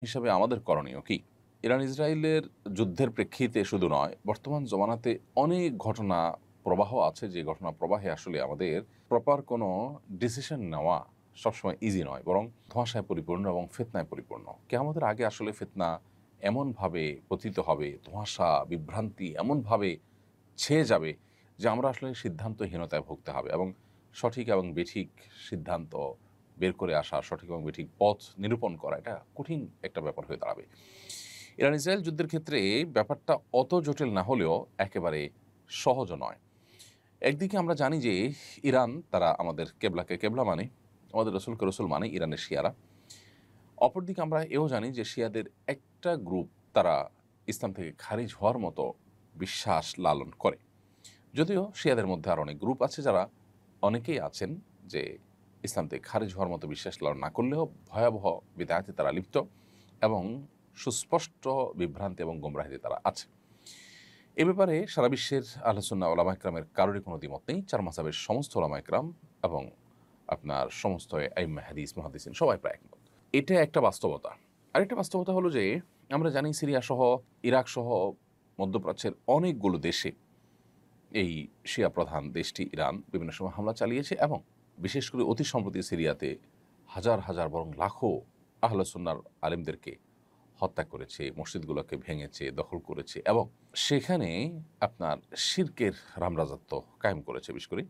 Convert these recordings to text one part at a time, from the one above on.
হিসাবে আমাদের করণীয় কি? ইরান ইসরায়েলের যুদ্ধের প্রেক্ষিতে শুধু নয়, বর্তমান জমানাতে অনেক ঘটনা প্রবাহ আছে, যে ঘটনা প্রবাহে আসলে আমাদের প্রপার কোনো ডিসিশন নেওয়া সবসময় ইজি নয়, বরং ধোঁয়াশায় পরিপূর্ণ এবং ফিতনায় পরিপূর্ণ। কিয়ামতের আগে আসলে ফিতনা এমনভাবে পতিত হবে, ধোঁয়াশা, বিভ্রান্তি এমনভাবে ছেয়ে যাবে যে আমরা আসলে সিদ্ধান্তহীনতায় ভুগতে হবে, এবং সঠিক এবং বেঠিক সিদ্ধান্ত বের করে আসা, সঠিক এবং বেঠিক পথ নিরূপণ করা, এটা কঠিন একটা ব্যাপার হয়ে দাঁড়াবে। ইরান ইসরায়েল যুদ্ধের ক্ষেত্রে ব্যাপারটা অত জটিল না হলেও একেবারে সহজও নয়। একদিকে আমরা জানি যে ইরান তারা আমাদের কেবলাকে কেবলা মানে, আমাদের রসুলকে রসুল মানে ইরানের শিয়ারা। অপরদিকে আমরা এও জানি যে শিয়াদের একটা গ্রুপ তারা ইসলাম থেকে খারিজ হওয়ার মতো বিশ্বাস লালন করে। যদিও শিয়াদের মধ্যে আর অনেক গ্রুপ আছে যারা, অনেকেই আছেন যে ইসলাম থেকে খারিজ হওয়ার মতো বিশ্বাস লালন না করলেও ভয়াবহ বিদায়াতে তারা লিপ্ত এবং সুস্পষ্ট বিভ্রান্তি এবং গোমরাহিতে তারা আছে। এ ব্যাপারে সারা বিশ্বের আহলুসুন্নাহ ওলামা ইকরামের কারোরই কোনো দ্বিমত নেই। চার মাযহাবের সমস্ত ওলামা ইকরাম এবং আপনার সমস্ত আইম্মা হাদিস মুহাদ্দিসিন সবাই প্রায় একমত। এটা একটা বাস্তবতা। আরেকটা বাস্তবতা হলো যে আমরা জানি সিরিয়া সহ, ইরাক সহ মধ্যপ্রাচ্যের অনেকগুলো দেশে এই শিয়া প্রধান দেশটি ইরান বিভিন্ন সময় হামলা চালিয়েছে, এবং বিশেষ করে অতি সম্প্রতি সিরিয়াতে হাজার হাজার বরং লাখো আহলে সুন্নাহর আলেমদেরকে হত্যা করেছে, মসজিদগুলোকে ভেঙেছে, দখল করেছে, এবং সেখানে আপনার শিরকের রামরাজত্ব কায়েম করেছে। বিশেষ করে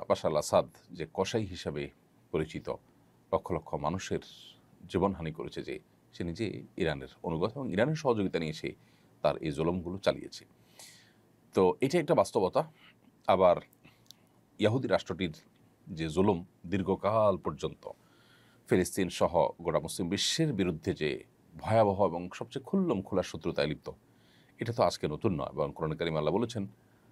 বাশার আল আসাদ যে কসাই হিসাবে পরিচিত, লক্ষ লক্ষ মানুষের জীবনহানি করেছে, যে সে নিজে ইরানের অনুগত এবং ইরানের সহযোগিতা নিয়ে সে তার এই জুলুমগুলো চালিয়েছে। তো এটা একটা বাস্তবতা। আবার ইয়াহুদি রাষ্ট্রটির যে জুলুম দীর্ঘকাল পর্যন্ত ফিলিস্তিন সহ গোটা মুসলিম বিশ্বের বিরুদ্ধে যে ভয়াবহ এবং সবচেয়ে খুল্লম খোলা শত্রুতায় লিপ্ত, এটা তো আজকে নতুন নয়। এবং কোরআন কারীমে আল্লাহ বলেছেন,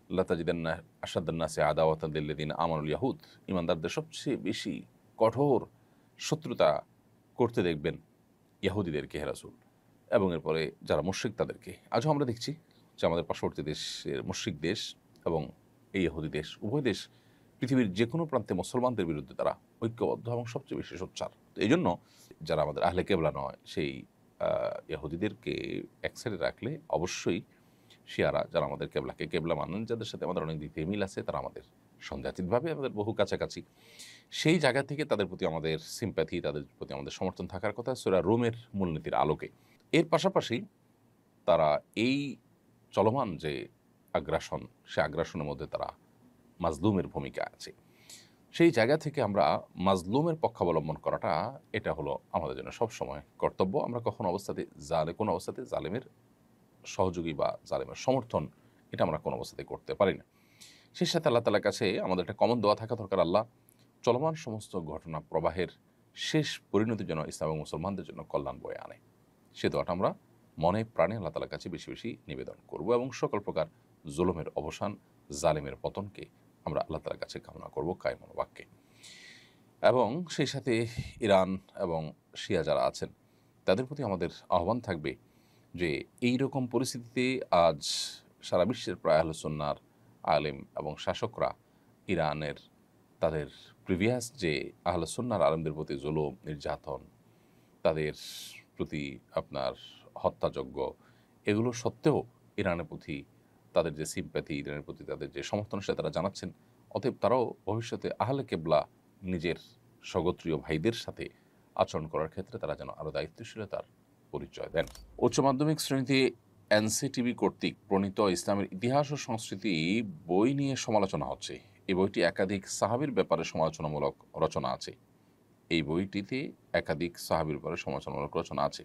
আল্লাহ তাজিদান্না আসাদ্দান্নাসে আদাওয়াতান লিল্লাযিনা আমানুল ইয়াহুদ, ইমানদারদের সবচেয়ে বেশি কঠোর শত্রুতা করতে দেখবেন ইয়াহুদিদেরকে, হে রাসূল, এবং এরপরে যারা মুশরিক তাদেরকে। আজও আমরা দেখছি যে আমাদের পার্শ্ববর্তী দেশের মুশরিক দেশ এবং এই ইহুদি দেশ, উভয় দেশ পৃথিবীর যে কোনো প্রান্তে মুসলমানদের বিরুদ্ধে তারা ঐক্যবদ্ধ এবং সবচেয়ে বেশি সোচ্চার। তো এই জন্য যারা আমাদের আহলে কেবলা নয়, সেই ইহুদিদেরকে এক সাইডে রাখলে অবশ্যই শিয়ারা, যারা আমাদের কেবলাকে কেবলা মানেন, যাদের সাথে আমাদের অনেক দিক থেকে মিল আছে, তারা আমাদের সঞ্জাতিকভাবে আমাদের বহু কাছাকাছি, সেই জায়গা থেকে তাদের প্রতি আমাদের সিম্প্যাথি, তাদের প্রতি আমাদের সমর্থন থাকার কথা সূরা রুমের মূলনীতির আলোকে। এর পাশাপাশি তারা এই চলমান যে আগ্রাসন, সে আগ্রাসনের মধ্যে তারা মাজলুমের ভূমিকা আছে। সেই জায়গা থেকে আমরা মাজলুমের পক্ষাবলম্বন করাটা, এটা হলো আমাদের জন্য সবসময় কর্তব্য। আমরা কোনো অবস্থাতে জালেমের সহযোগী বা জালেমের সমর্থন, এটা আমরা কোনো অবস্থাতেই করতে পারি না। সেই সাথে আল্লাহ তাআলার কাছে আমাদের একটা কমন দোয়া থাকা দরকার, আল্লাহ চলমান সমস্ত ঘটনা প্রবাহের শেষ পরিণতির জন্য ইসলাম এবং মুসলমানদের জন্য কল্যাণ বয়ে আনে। সে দোয়াটা আমরা মনে প্রাণে আল্লাহ তাআলার কাছে বেশি বেশি নিবেদন করব, এবং সকল প্রকার জুলুমের অবসান, জালেমের পতনকে আমরা আল্লাহ তাআলার কাছে কামনা করব কায় মনোবাক্যে। এবং সেই সাথে ইরান এবং শিয়া যারা আছেন, তাদের প্রতি আমাদের আহ্বান থাকবে যে এই রকম পরিস্থিতিতে আজ সারা বিশ্বের প্রায় আহলে সুন্নাহর আলেম এবং শাসকরা ইরানের তাদের প্রিভিয়াস যে আহলে সুন্নাহর আলেমদের প্রতি জুলুম, নির্যাতন, তাদের প্রতি আপনার হত্যাযজ্ঞ, এগুলো সত্ত্বেও ইরানের প্রতি তাদের যে সিম্প্যাথি, ইরানের প্রতি তাদের যে সমর্থন, সেটা তারা জানাচ্ছেন। অতএব তারাও ভবিষ্যতে আহলে কেবলা নিজের স্বগোত্রীয় ভাইদের সাথে আচরণ করার ক্ষেত্রে তারা যেন আরও দায়িত্বশীলতার পরিচয় দেন। উচ্চ মাধ্যমিক শ্রেণীতে এনসিটিবি কর্তৃক প্রণীত ইসলামের ইতিহাস ও সংস্কৃতি বই নিয়ে সমালোচনা হচ্ছে। এই বইটি একাধিক সাহাবীর ব্যাপারে সমালোচনামূলক রচনা আছে। এই বইটিতে একাধিক সাহাবীর ব্যাপারে সমালোচনামূলক রচনা আছে।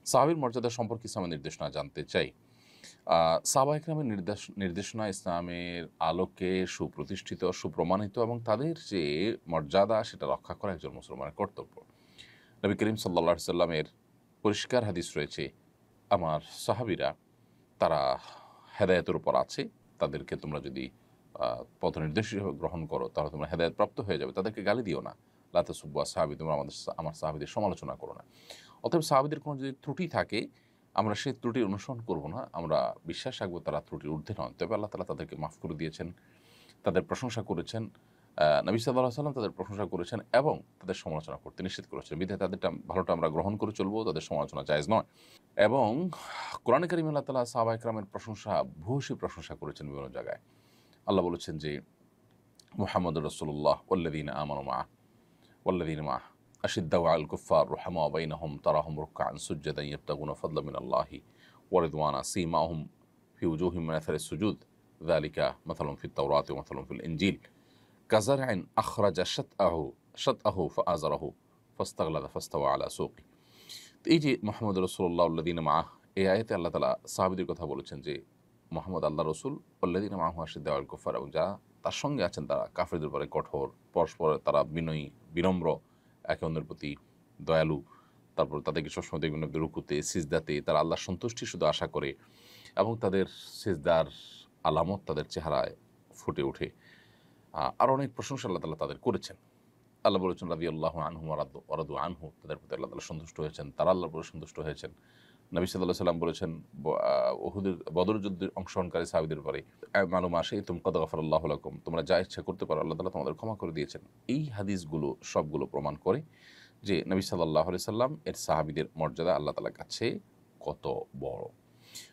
সাহাবীর মর্যাদা সম্পর্কে ইসলামের নির্দেশনা জানতে চাই। সাহাবা ইকরামের নির্দেশনা ইসলামের আলোকে সুপ্রতিষ্ঠিত, সুপ্রমাণিত, এবং তাদের যে মর্যাদা, সেটা রক্ষা করা একজন মুসলমানের কর্তব্য। নবী করিম সাল্লাল্লাহু আলাইহি সাল্লামের পরিষ্কার হাদিস রয়েছে, আমার সাহাবীরা তারা হেদায়েতের উপর আছে, তাদেরকে তোমরা যদি পথনির্দেশ হিসেবে গ্রহণ করো, তাহলে তোমরা হেদায়েত প্রাপ্ত হয়ে যাবে। তাদেরকে গালি দিও না। লা তাসুব্বু আসহাবি, তোমরা আমার সাহাবীদের সমালোচনা করো না। অতএব সাহাবীদের কোনো যদি ত্রুটি থাকে, আমরা সেই ত্রুটির অনুসরণ করব না। আমরা বিশ্বাস রাখবো তারা ত্রুটির ঊর্ধ্বে নন। তবে আল্লাহ তাআলা তাদেরকে মাফ করে দিয়েছেন, তাদের প্রশংসা করেছেন, নবী সাল্লাল্লাহু আলাইহি ওয়াসাল্লাম তাদের প্রশংসা করেছেন এবং তাদের সমালোচনা করতে নিষেধ করেছেন। বিধায় তাদেরটা ভালোটা আমরা গ্রহণ করে চলবো, তাদের সমালোচনা জায়েজ নয়। এবং কোরআনে কারিমে আল্লাহ তাআলা সাহাবা ইকরামের প্রশংসা, ভূয়সী প্রশংসা করেছেন বিভিন্ন জায়গায়। আল্লাহ বলেছেন যে মুহাম্মদুর রাসূলুল্লাহ ওয়াল্লাযীনা মা'আহ আশিদ্দাউ আলাল কুফফার রুহামাউ বাইনাহুম তারাহুম রুকআন সুজ্জাদান ইয়াবতাগুনা ফাদলাম মিনাল্লাহি ওয়া রিদওয়ানা সীমাহুম ফি উজুহিহিম মিন আথারিস সুজুদ যালিকা মাসালুহুম ফিত তাওরাতি ওয়া মাসালুহুম ফিল ইনজিল কাযারইন আখরাজা শাতআহু ফাআযারাহু ফাস্তাগলাযা ফাস্তাওয়া আলা সুকি। এই যে মুহাম্মদুর রাসূলুল্লাহ ওয়াল্লাযীনা মা'আহ, এই আয়াতে আল্লাহ তাআলা সাহাবীদের কথা বলেছেন যে মুহাম্মদ আল্লাহর রাসূল, ওয়াল্লাযীনা মা'আহু আশিদ্দাউ আলাল কুফফার, এবং যারা তার সঙ্গে আছেন তারা কাফিরদের উপরে কঠোর, পরস্পর তারা বিনয়ী, বিনম্র, একে অন্যের প্রতি দয়ালু। তারপর তাদেরকে সবসময় দেখবেন রুকুতে সিজদাতে তারা আল্লাহর সন্তুষ্টি শুধু আশা করে, এবং তাদের সিজদার আলামত তাদের চেহারায় ফুটে ওঠে। আর অনেক প্রশংসা আল্লাহ তাআলা তাদের করেছেন। আল্লাহ বলেছেন রাদিয়াল্লাহু আনহুম ওয়া রাদু আনহু, তাদের প্রতি আল্লাহ তাআলা সন্তুষ্ট হয়েছেন, তারা আল্লাহর প্রতি সন্তুষ্ট হয়েছেন। নবী সাল্লাল্লাহু আলাইহি ওয়াসাল্লাম বলেছেন উহুদের, বদর যুদ্ধের অংশগ্রহণকারী সাহাবীদের ব্যাপারে, আমালু মা শাইতুম কাদ গাফারাল্লাহু লাকুম, তোমরা যা ইচ্ছা করতে পারো, আল্লাহ তাআলা তোমাদের ক্ষমা করে দিয়েছেন। এই হাদিসগুলো সবগুলো প্রমাণ করে যে নবী সাল্লাল্লাহু আলাইহি সাল্লাম এর সাহাবীদের মর্যাদা আল্লাহ তাআলার কাছে কত বড়।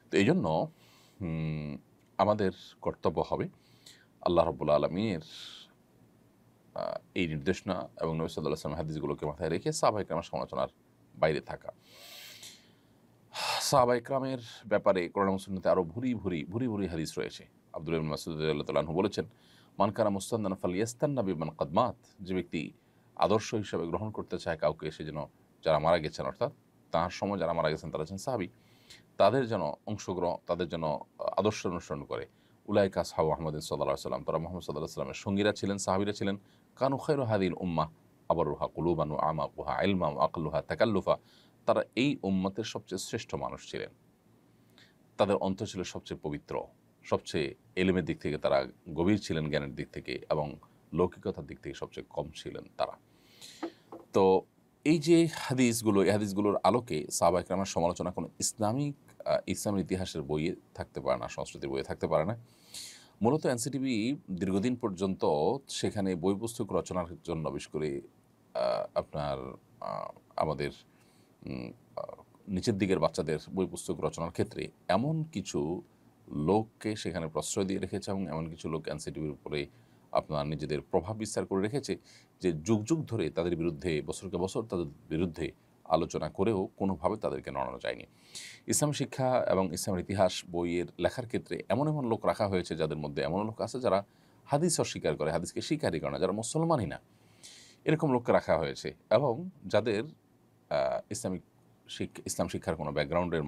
তো এইজন্য আমাদের কর্তব্য হবে আল্লাহ রাব্বুল আলামিনের এই নির্দেশনা এবং নবী সাল্লাল্লাহু আলাইহি ওয়াসাল্লাম হাদিসগুলোকে মাথায় রেখে সাহাবা ইকরামের সমালোচনার বাইরে থাকা। সাহাবা ইকরামের ব্যাপারে কোরআন এবং সুন্নাতে আরও ভুরি হাদিস রয়েছে। আব্দুল্লাহ ইবনে মাসউদ রাদিয়াল্লাহু তাআলা আনহু বলেছেন, মান কানা মুস্তান্নান ফালইয়াস্তান্না বিমান কদ মাত, যে ব্যক্তি আদর্শ হিসাবে গ্রহণ করতে চায় কাউকে, সে যেন যারা মারা গেছেন, অর্থাৎ তাঁর সময় যারা মারা গেছেন তারা হচ্ছেন সাহাবী, তাদের যেন তাদের যেন আদর্শ অনুসরণ করে। উলাইকা আসহাবু মুহাম্মাদিন সাল্লাল্লাহু আলাইহি ওয়াসাল্লাম, তারা মুহাম্মদ সাল্লাল্লাহু আলাইহি ওয়াসাল্লামের সঙ্গীরা ছিলেন, সাহাবীরা ছিলেন। কানু খায়রু হাযিহিল উম্মাহ আবরুহা কুলুবান ওয়া আমাকুহা ইলমান ওয়া আকল্লুহা তাকাল্লুফা, তারা এই উম্মতের সবচেয়ে শ্রেষ্ঠ মানুষ ছিলেন। তাদের অন্তর ছিল সবচেয়ে পবিত্র, সবচেয়ে এলেমের দিক থেকে তারা গভীর ছিলেন, জ্ঞানের দিক থেকে, এবং লৌকিকতার দিক থেকে সবচেয়ে কম ছিলেন তারা। তো এই যে হাদিসগুলো, এই হাদিসগুলোর আলোকে সাহাবা ইকরামের সমালোচনা কোনো ইসলামের ইতিহাসের বইয়ে থাকতে পারে না, সংস্কৃতির বইয়ে থাকতে পারে না। মূলত এনসিটিভি দীর্ঘদিন পর্যন্ত সেখানে বই পুস্তক রচনার জন্য, বিশেষ করে আপনার আমাদের নিচের দিকের বাচ্চাদের বই পুস্তক রচনার ক্ষেত্রে এমন কিছু লোককে সেখানে প্রশ্রয় দিয়ে রেখেছে, এবং এমন কিছু লোক এনসিটিভির উপরে আপনার নিজেদের প্রভাব বিস্তার করে রেখেছে যে যুগ যুগ ধরে তাদের বিরুদ্ধে, বছরকে বছর তাদের বিরুদ্ধে আলোচনা করেও কোনোভাবে তাদেরকে নড়ানো যায়নি। ইসলাম শিক্ষা এবং ইসলামের ইতিহাস বইয়ের লেখার ক্ষেত্রে এমন লোক রাখা হয়েছে, যাদের মধ্যে এমন লোক আছে যারা হাদিস অস্বীকার করে, হাদিসকে স্বীকারই করে না, যারা মুসলমানই না, এরকম লোককে রাখা হয়েছে, এবং যাদের ইসলাম শিক্ষার কোনো ব্যাকগ্রাউন্ডের